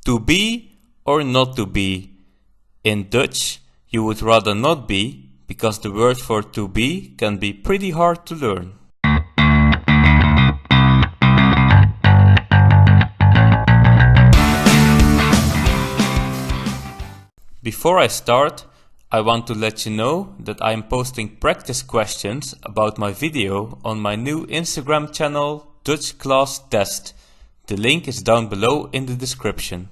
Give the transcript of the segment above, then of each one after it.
To be or not to be. In Dutch, you would rather not be, because the word for to be can be pretty hard to learn. Before I start, I want to let you know that I am posting practice questions about my video on my new Instagram channel, Dutch Class Test. The link is down below in the description.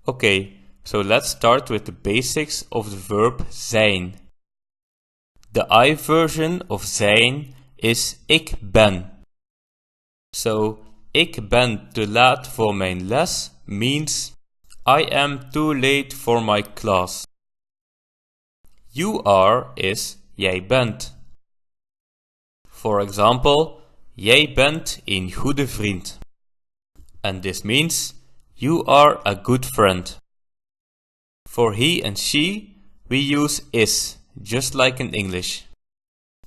Okay, so let's start with the basics of the verb zijn. The I version of zijn is ik ben. So, ik ben te laat voor mijn les means I am too late for my class. You are is jij bent. For example, jij bent een goede vriend. And this means you are a good friend. For he and she, we use is, just like in English.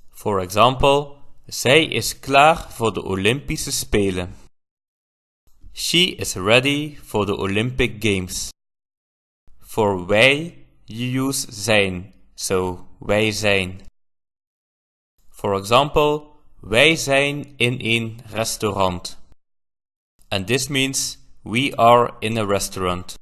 For example, zij is klaar voor de Olympische Spelen. She is ready for the Olympic Games. For wij, you use zijn, so wij zijn. For example, wij zijn in een restaurant. And this means we are in a restaurant.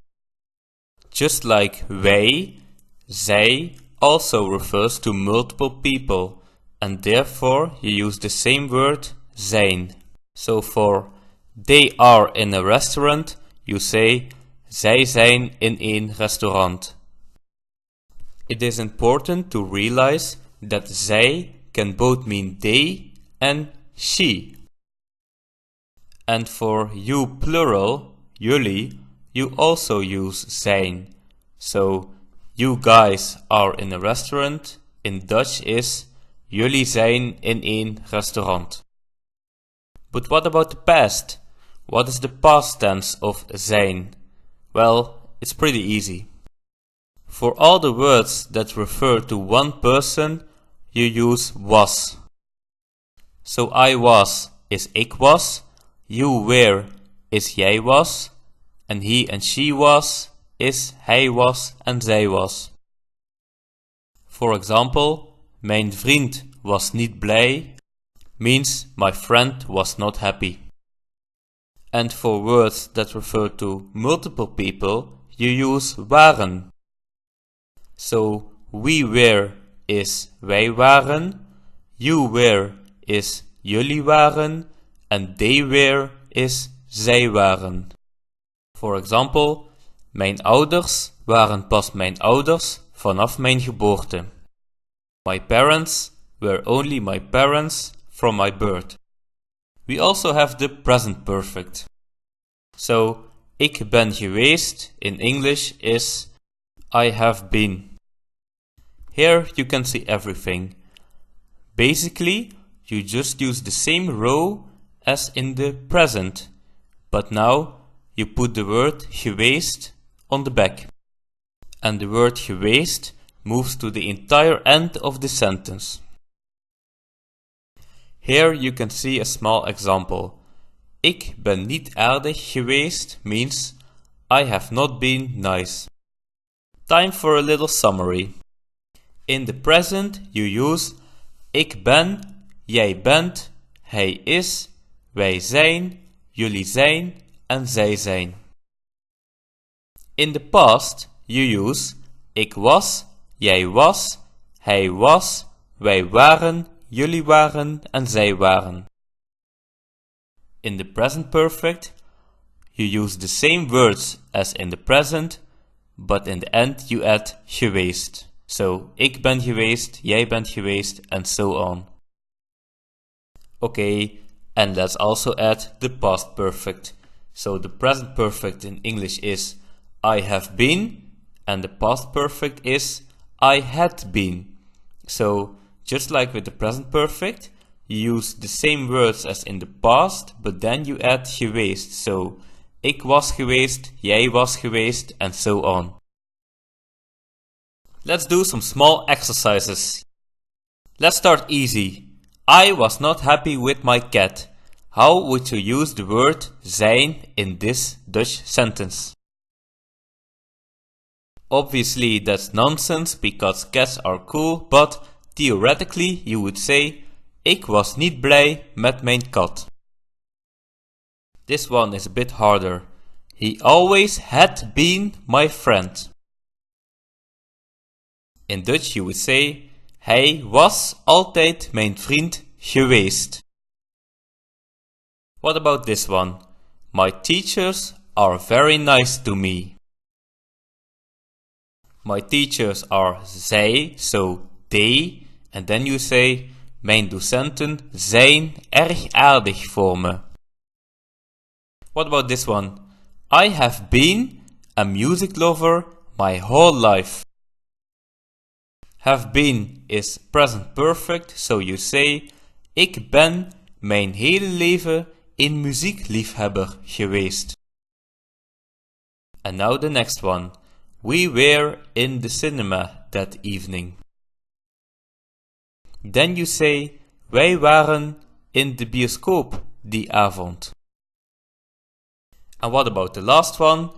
Just like wij, zij also refers to multiple people, and therefore you use the same word zijn. So for they are in a restaurant, you say zij zijn in een restaurant. It is important to realize that zij can both mean they and she. And for you plural, jullie, you also use zijn. So, you guys are in a restaurant, in Dutch is jullie zijn in een restaurant. But what about the past? What is the past tense of zijn? Well, it's pretty easy. For all the words that refer to one person, you use was. So I was is ik was, you were is jij was, and he and she was is hij was en zij was. For example, mijn vriend was niet blij means my friend was not happy. And for words that refer to multiple people, you use waren. So we were is wij waren, you were is jullie waren, and they were is zij waren. For example, mijn ouders waren pas mijn ouders vanaf mijn geboorte. My parents were only my parents from my birth. We also have the present perfect. So, ik ben geweest in English is I have been. Here you can see everything. Basically, you just use the same row as in the present, but now you put the word geweest on the back. And the word geweest moves to the entire end of the sentence. Here you can see a small example. Ik ben niet aardig geweest means I have not been nice. Time for a little summary. In the present you use ik ben, jij bent, hij is, wij zijn, jullie zijn en zij zijn. In the past you use ik was, jij was, hij was, wij waren, jullie waren en zij waren. In the present perfect, you use the same words as in the present, but in the end you add geweest. So, ik ben geweest, jij bent geweest, and so on. Okay, and let's also add the past perfect. So the present perfect in English is I have been, and the past perfect is I had been. So, just like with the present perfect, you use the same words as in the past, but then you add geweest. So, ik was geweest, jij was geweest, and so on. Let's do some small exercises. Let's start easy. I was not happy with my cat. How would you use the word zijn in this Dutch sentence? Obviously that's nonsense because cats are cool, but theoretically you would say ik was niet blij met mijn kat. This one is a bit harder. He always had been my friend. In Dutch you would say hij was altijd mijn vriend geweest. What about this one? My teachers are very nice to me. My teachers are zij, so they, and then you say mijn docenten zijn erg aardig voor me. What about this one? I have been a music lover my whole life. Have been is present perfect, so you say ik ben mijn hele leven een muziekliefhebber geweest. And now the next one. We were in the cinema that evening. Then you say wij waren in de bioscoop die avond. And what about the last one?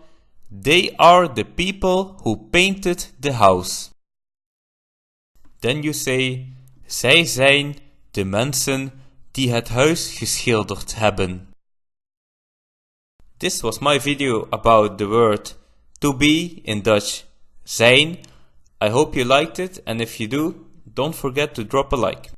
They are the people who painted the house. Then you say zij zijn de mensen die het huis geschilderd hebben. This was my video about the word to be in Dutch, zijn. I hope you liked it, and if you do, don't forget to drop a like.